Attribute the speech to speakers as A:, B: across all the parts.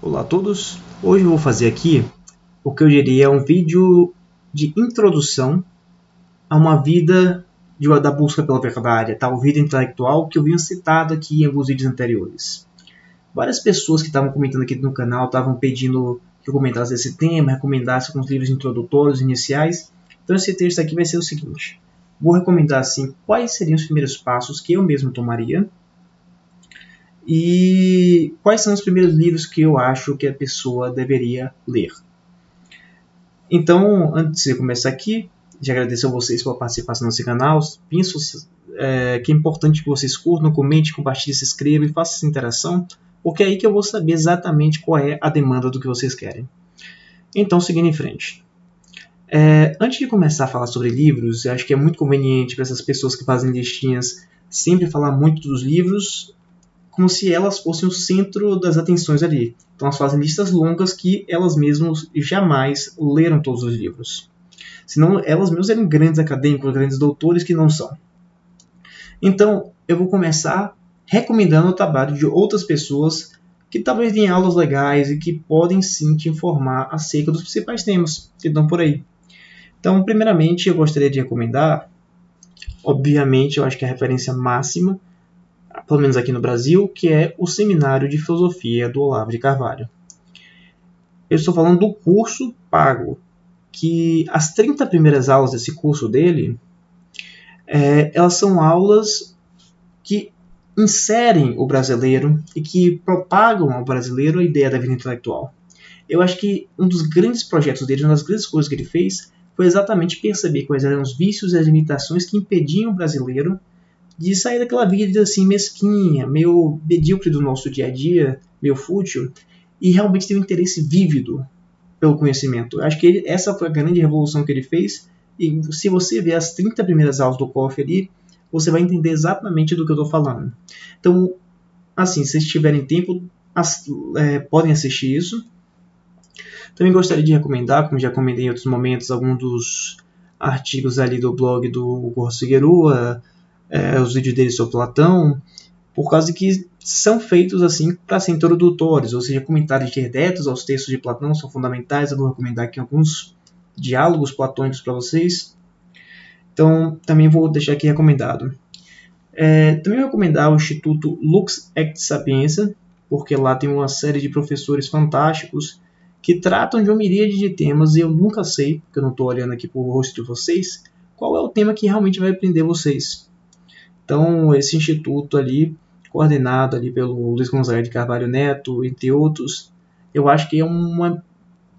A: Olá a todos, hoje eu vou fazer aqui o que eu diria um vídeo de introdução a uma vida da busca pela verdade, a tal vida intelectual que eu vinha citado aqui em alguns vídeos anteriores. Várias pessoas que estavam comentando aqui no canal estavam pedindo que eu comentasse esse tema, recomendasse alguns livros introdutórios, iniciais. Então esse texto aqui vai ser o seguinte: vou recomendar assim quais seriam os primeiros passos que eu mesmo tomaria e quais são os primeiros livros que eu acho que a pessoa deveria ler. Então, antes de começar aqui, já agradeço a vocês pela participação nesse canal. Penso que é importante que vocês curtam, comentem, compartilhem, se inscrevam e façam essa interação, porque é aí que eu vou saber exatamente qual é a demanda do que vocês querem. Então, seguindo em frente. Antes de começar a falar sobre livros, eu acho que é muito conveniente para essas pessoas que fazem listinhas sempre falar muito dos livros, como se elas fossem o centro das atenções ali. Então elas fazem listas longas que elas mesmas jamais leram todos os livros. Senão elas mesmas eram grandes acadêmicos, grandes doutores que não são. Então eu vou começar recomendando o trabalho de outras pessoas que talvez tenham aulas legais e que podem sim te informar acerca dos principais temas que estão por aí. Então, primeiramente, eu gostaria de recomendar, obviamente, eu acho que é a referência máxima, pelo menos aqui no Brasil, que é o Seminário de Filosofia do Olavo de Carvalho. Eu estou falando do curso pago, que as 30 primeiras aulas desse curso dele, elas são aulas que inserem o brasileiro e que propagam ao brasileiro a ideia da vida intelectual. Eu acho que um dos grandes projetos dele, uma das grandes coisas que ele fez, foi exatamente perceber quais eram os vícios e as limitações que impediam o brasileiro de sair daquela vida assim mesquinha, meio medíocre do nosso dia a dia, meio fútil, e realmente ter um interesse vívido pelo conhecimento. Eu acho que essa foi a grande revolução que ele fez, e se você ver as 30 primeiras aulas do COF ali, você vai entender exatamente do que eu estou falando. Então, assim, se vocês tiverem tempo, podem assistir isso. Também gostaria de recomendar, como já comentei em outros momentos, alguns dos artigos ali do blog do Corso Figueroa, os vídeos dele sobre Platão, por causa que são feitos assim para ser introdutórios, ou seja, comentários diretos aos textos de Platão são fundamentais. Eu vou recomendar aqui alguns diálogos platônicos para vocês. Então, também vou deixar aqui recomendado. Também vou recomendar o Instituto Lux et Sapientia, porque lá tem uma série de professores fantásticos que tratam de uma miríade de temas e eu nunca sei, porque eu não estou olhando aqui para o rosto de vocês, qual é o tema que realmente vai prender vocês. Então, esse instituto ali, coordenado ali pelo Luiz Gonzaga de Carvalho Neto, entre outros, eu acho que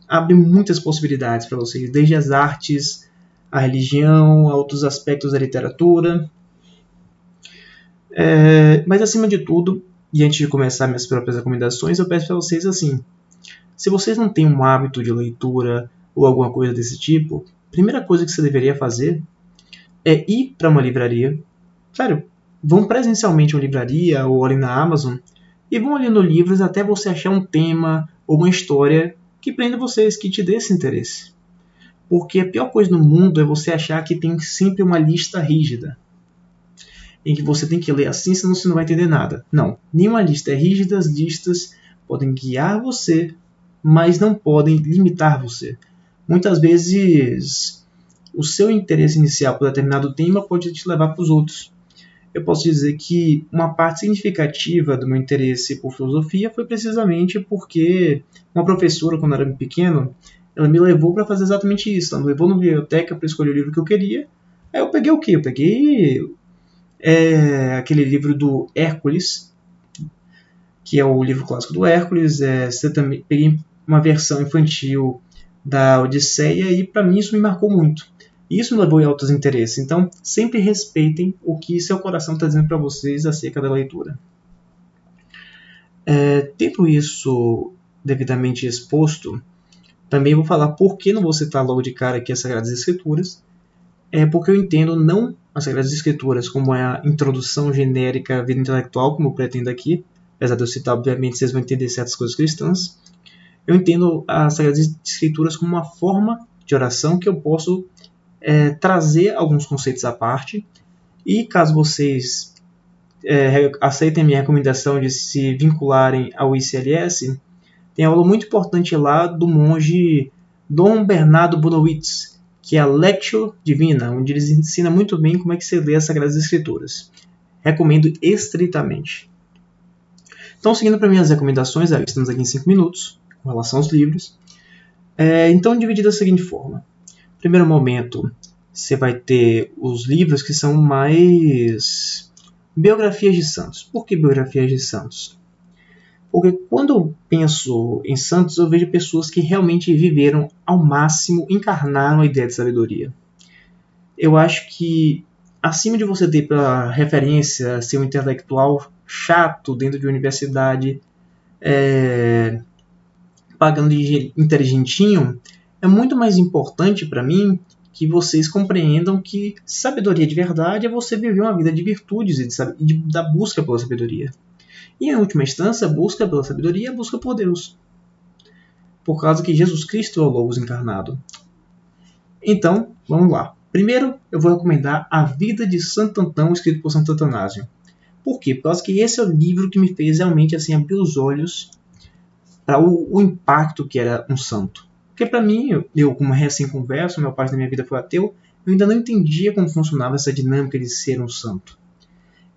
A: abre muitas possibilidades para vocês, desde as artes, a religião, a outros aspectos da literatura. Mas, acima de tudo, e antes de começar minhas próprias recomendações, eu peço para vocês assim, se vocês não têm um hábito de leitura ou alguma coisa desse tipo, a primeira coisa que você deveria fazer é ir para uma livraria. Sério, vão presencialmente a uma livraria ou ali na Amazon e vão olhando livros até você achar um tema ou uma história que prenda vocês, que te dê esse interesse. Porque a pior coisa no mundo é você achar que tem sempre uma lista rígida, em que você tem que ler assim, senão você não vai entender nada. Não, nenhuma lista é rígida. As listas podem guiar você, mas não podem limitar você. Muitas vezes, o seu interesse inicial por determinado tema pode te levar para os outros. Eu posso dizer que uma parte significativa do meu interesse por filosofia foi precisamente porque uma professora, quando eu era pequeno, ela me levou para fazer exatamente isso. Ela me levou na biblioteca para escolher o livro que eu queria. Aí eu peguei o quê? Eu peguei aquele livro do Hércules, que é o livro clássico do Hércules. Também peguei uma versão infantil da Odisseia e para mim isso me marcou muito. Isso me levou a outros interesses. Então, sempre respeitem o que seu coração está dizendo para vocês acerca da leitura. Tendo isso devidamente exposto, também vou falar por que não vou citar logo de cara aqui as Sagradas Escrituras. Porque eu entendo não as Sagradas Escrituras como a introdução genérica à vida intelectual, como eu pretendo aqui, apesar de eu citar, obviamente, vocês vão entender certas coisas cristãs. Eu entendo as Sagradas Escrituras como uma forma de oração que eu posso trazer alguns conceitos à parte, e caso vocês aceitem a minha recomendação de se vincularem ao ICLS, Tem aula muito importante lá do monge Dom Bernardo Bonowitz, que é a Lectio Divina, onde eles ensinam muito bem como é que se lê as Sagradas Escrituras. Recomendo estritamente. Então, seguindo para minhas recomendações, estamos aqui em 5 minutos, com relação aos livros. Então, dividido da seguinte forma. Primeiro momento, você vai ter os livros que são mais biografias de santos. Por que biografias de santos? Porque quando eu penso em santos, eu vejo pessoas que realmente viveram ao máximo, encarnaram a ideia de sabedoria. Eu acho que, acima de você ter pela referência ser um intelectual chato dentro de uma universidade, pagando de inteligentinho, é muito mais importante para mim que vocês compreendam que sabedoria de verdade é você viver uma vida de virtudes e da busca pela sabedoria. E, em última instância, a busca pela sabedoria é a busca por Deus. Por causa que Jesus Cristo é o Logos encarnado. Então, vamos lá. Primeiro, eu vou recomendar A Vida de Santo Antão, escrito por Santo Atanásio. Por quê? Por causa que esse é o livro que me fez realmente assim, abrir os olhos para o impacto que era um santo. Porque para mim, eu como recém-converso, meu parte da minha vida foi ateu, eu ainda não entendia como funcionava essa dinâmica de ser um santo.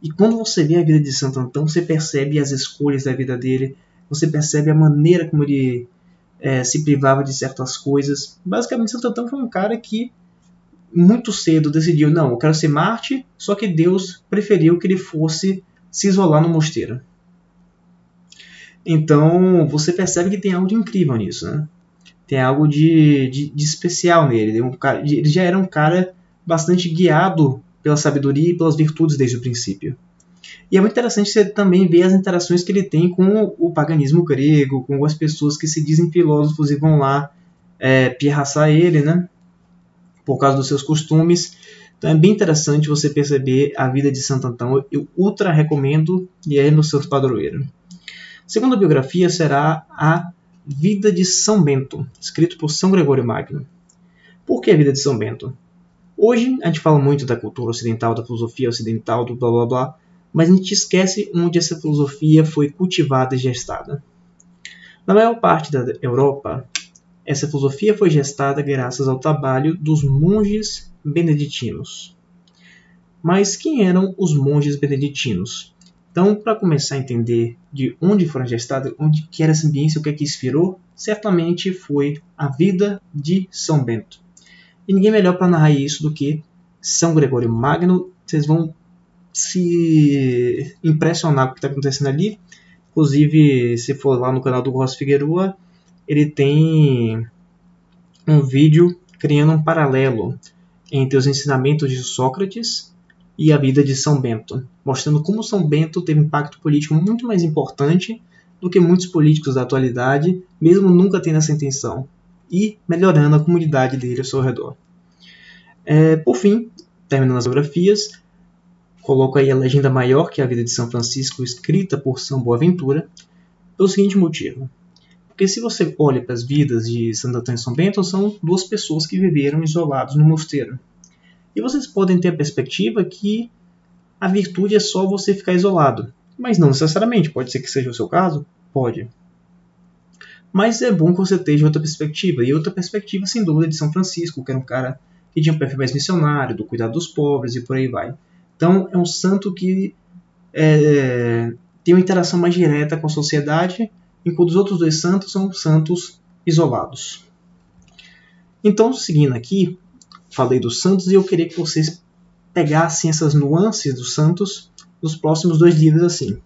A: E quando você vê a vida de Santo Antão, você percebe as escolhas da vida dele, você percebe a maneira como ele se privava de certas coisas. Basicamente, Santo Antão foi um cara que muito cedo decidiu, não, eu quero ser Marte, só que Deus preferiu que ele fosse se isolar no mosteiro. Então, você percebe que tem algo de incrível nisso, né? Tem algo de especial nele. Ele já era um cara bastante guiado pela sabedoria e pelas virtudes desde o princípio. E é muito interessante você também ver as interações que ele tem com o paganismo grego, com as pessoas que se dizem filósofos e vão lá pirraçar ele, né? Por causa dos seus costumes. Então é bem interessante você perceber a vida de Santo Antão. Eu ultra recomendo e é no seu padroeiro. A segunda biografia será A Vida de São Bento, escrito por São Gregório Magno. Por que a vida de São Bento? Hoje a gente fala muito da cultura ocidental, da filosofia ocidental, do blá blá blá, mas a gente esquece onde essa filosofia foi cultivada e gestada. Na maior parte da Europa, essa filosofia foi gestada graças ao trabalho dos monges beneditinos. Mas quem eram os monges beneditinos? Então, para começar a entender de onde foram gestados, onde que era essa ambiência, o que é que inspirou, certamente foi a vida de São Bento. E ninguém melhor para narrar isso do que São Gregório Magno. Vocês vão se impressionar com o que está acontecendo ali. Inclusive, se for lá no canal do Ross Figueroa, ele tem um vídeo criando um paralelo entre os ensinamentos de Sócrates e a vida de São Bento, mostrando como São Bento teve um impacto político muito mais importante do que muitos políticos da atualidade, mesmo nunca tendo essa intenção, e melhorando a comunidade dele ao seu redor. Por fim, terminando as biografias, coloco aí a legenda maior, que é a vida de São Francisco, escrita por São Boaventura, pelo seguinte motivo. Porque se você olha para as vidas de Santo Antão e São Bento, são duas pessoas que viveram isolados no mosteiro. E vocês podem ter a perspectiva que a virtude é só você ficar isolado. Mas não necessariamente, pode ser que seja o seu caso? Pode. Mas é bom que você esteja outra perspectiva. E outra perspectiva, sem dúvida, de São Francisco, que era um cara que tinha um perfil mais missionário, do cuidado dos pobres e por aí vai. Então é um santo que tem uma interação mais direta com a sociedade, enquanto os outros dois santos são santos isolados. Então, seguindo aqui, falei dos santos e eu queria que vocês pegassem essas nuances dos santos nos próximos 2 livros assim.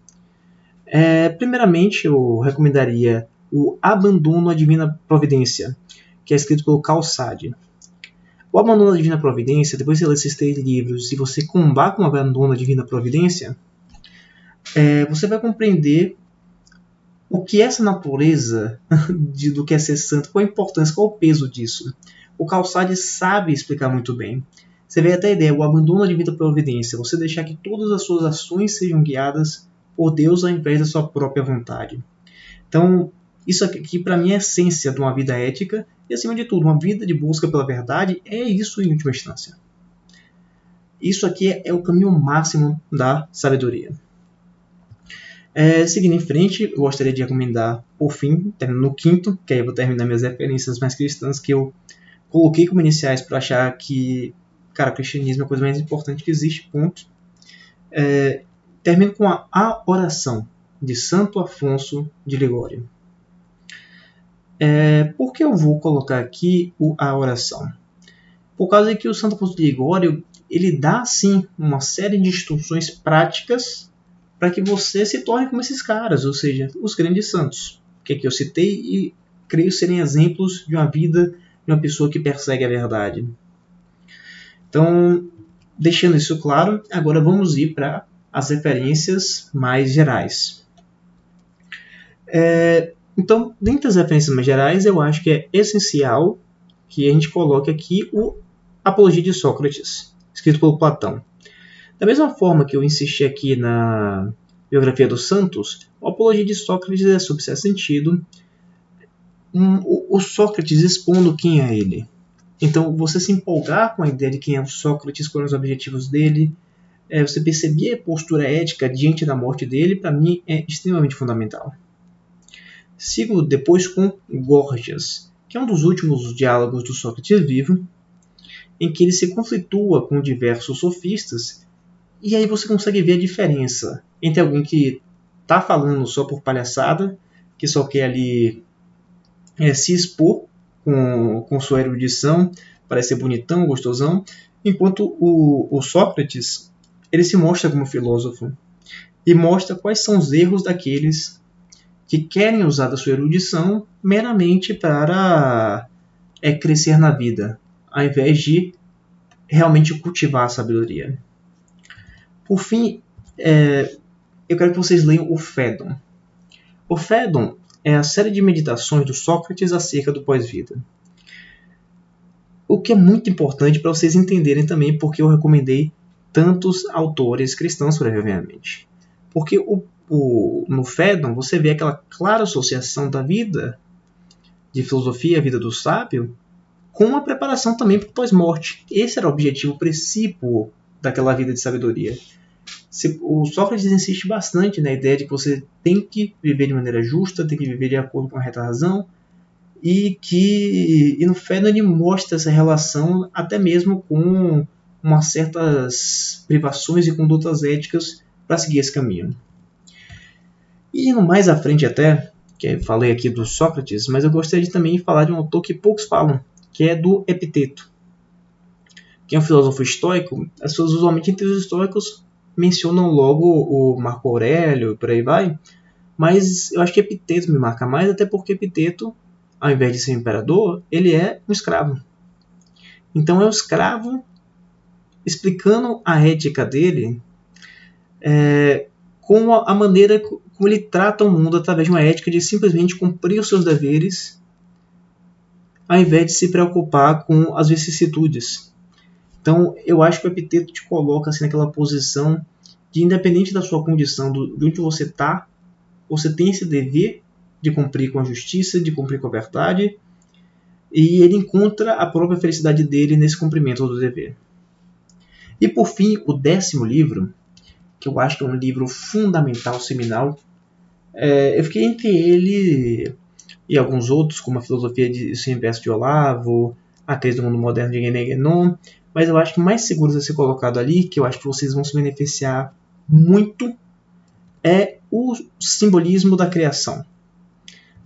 A: Primeiramente, eu recomendaria o Abandono à Divina Providência, que é escrito pelo Carl Sade. O Abandono à Divina Providência, depois de ler esses 3 livros, se você combar com o Abandono à Divina Providência, você vai compreender o que é essa natureza do que é ser santo, qual a importância, qual o peso disso. O Carl Sade sabe explicar muito bem. Você vê até a ideia, o abandono à divina providência, você deixar que todas as suas ações sejam guiadas por Deus ao invés da sua própria vontade. Então, isso aqui para mim é a essência de uma vida ética e, acima de tudo, uma vida de busca pela verdade é isso em última instância. Isso aqui é o caminho máximo da sabedoria. Seguindo em frente, eu gostaria de recomendar, por fim, no quinto, que aí eu vou terminar minhas referências mais cristãs, que eu coloquei como iniciais para achar que, cara, o cristianismo é a coisa mais importante que existe, ponto. Termino com a oração de Santo Afonso de Ligório. Por que eu vou colocar aqui a oração? Por causa que o Santo Afonso de Ligório, ele dá, sim, uma série de instruções práticas para que você se torne como esses caras, ou seja, os grandes santos, que eu citei e creio serem exemplos de uma vida de uma pessoa que persegue a verdade. Então, deixando isso claro, agora vamos ir para as referências mais gerais. Então, dentre as referências mais gerais, eu acho que é essencial que a gente coloque aqui o Apologia de Sócrates, escrito por Platão. Da mesma forma que eu insisti aqui na biografia dos santos, a Apologia de Sócrates é, sob certo sentido, o Sócrates expondo quem é ele. Então, você se empolgar com a ideia de quem é o Sócrates, quais são os objetivos dele, você perceber a postura ética diante da morte dele, para mim é extremamente fundamental. Sigo depois com Gorgias, que é um dos últimos diálogos do Sócrates vivo, em que ele se conflitua com diversos sofistas, e aí você consegue ver a diferença entre alguém que está falando só por palhaçada, que só quer ali se expor com sua erudição, parece ser bonitão, gostosão, enquanto o Sócrates ele se mostra como filósofo e mostra quais são os erros daqueles que querem usar da sua erudição meramente para crescer na vida, ao invés de realmente cultivar a sabedoria. Por fim, eu quero que vocês leiam o Fédon. O Fédon é a série de meditações do Sócrates acerca do pós-vida. O que é muito importante para vocês entenderem também porque eu recomendei tantos autores cristãos previamente. Porque no Fédon você vê aquela clara associação da vida de filosofia, a vida do sábio, com a preparação também para o pós-morte. Esse era o objetivo principal daquela vida de sabedoria. O Sócrates insiste bastante na ideia de que você tem que viver de maneira justa, tem que viver de acordo com a reta razão, e no Fédon ele mostra essa relação até mesmo com umas certas privações e condutas éticas para seguir esse caminho. E indo mais à frente até, que eu falei aqui do Sócrates, mas eu gostaria de também falar de um autor que poucos falam, que é do Epiteto, que é um filósofo estoico. As pessoas usualmente entre os estoicos mencionam logo o Marco Aurélio e por aí vai, mas eu acho que Epiteto me marca mais, até porque Epiteto, ao invés de ser um imperador, ele é um escravo. Então é o escravo explicando a ética dele com a maneira como ele trata o mundo através de uma ética de simplesmente cumprir os seus deveres ao invés de se preocupar com as vicissitudes. Então eu acho que o Epiteto te coloca assim, naquela posição de, independente da sua condição, de onde você está, você tem esse dever de cumprir com a justiça, de cumprir com a verdade, e ele encontra a própria felicidade dele nesse cumprimento do dever. E por fim, o 10º livro, que eu acho que é um livro fundamental, seminal, eu fiquei entre ele e alguns outros, como a filosofia de Seu Inverso de Olavo, a crise do mundo moderno de René Guénon, mas eu acho que o mais seguro de ser colocado ali, que eu acho que vocês vão se beneficiar muito, é o simbolismo da criação,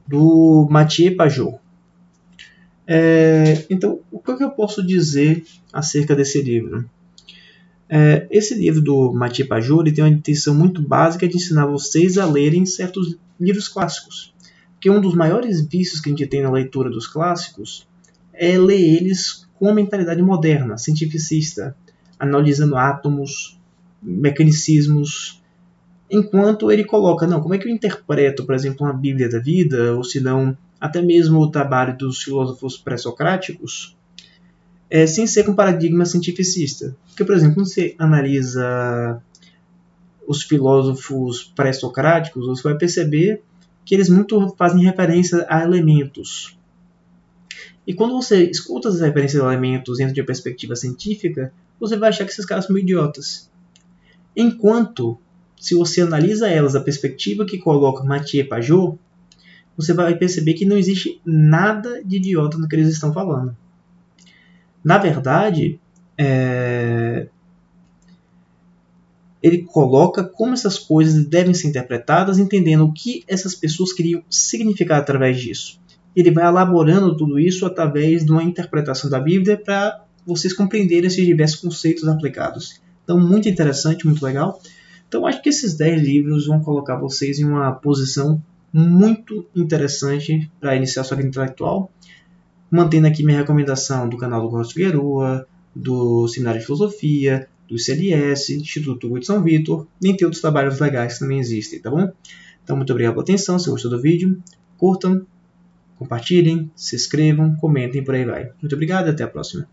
A: do Mathieu Pajot. Então, o que eu posso dizer acerca desse livro? Esse livro do Mathieu Pajot tem uma intenção muito básica de ensinar vocês a lerem certos livros clássicos. Porque um dos maiores vícios que a gente tem na leitura dos clássicos é ler eles com a mentalidade moderna, cientificista, analisando átomos, mecanicismos, enquanto ele coloca, não, como é que eu interpreto, por exemplo, uma Bíblia da vida, ou se não, até mesmo o trabalho dos filósofos pré-socráticos, sem ser com paradigma cientificista. Porque, por exemplo, quando você analisa os filósofos pré-socráticos, você vai perceber que eles muito fazem referência a elementos. E quando você escuta as referências a elementos dentro de uma perspectiva científica, você vai achar que esses caras são idiotas. Enquanto se você analisa elas da perspectiva que coloca Mathieu Pajot, você vai perceber que não existe nada de idiota no que eles estão falando. Na verdade, ele coloca como essas coisas devem ser interpretadas, entendendo o que essas pessoas queriam significar através disso. Ele vai elaborando tudo isso através de uma interpretação da Bíblia para vocês compreenderem esses diversos conceitos aplicados. Então, muito interessante, muito legal. Então, acho que esses 10 livros vão colocar vocês em uma posição muito interessante para iniciar sua vida intelectual, mantendo aqui minha recomendação do canal do Góes Figueroa, do Seminário de Filosofia, do CLS, Instituto Hugo de São Vitor, dentre outros trabalhos legais que também existem, tá bom? Então, muito obrigado pela atenção. Se gostou do vídeo, curtam, compartilhem, se inscrevam, comentem, por aí vai. Muito obrigado e até a próxima.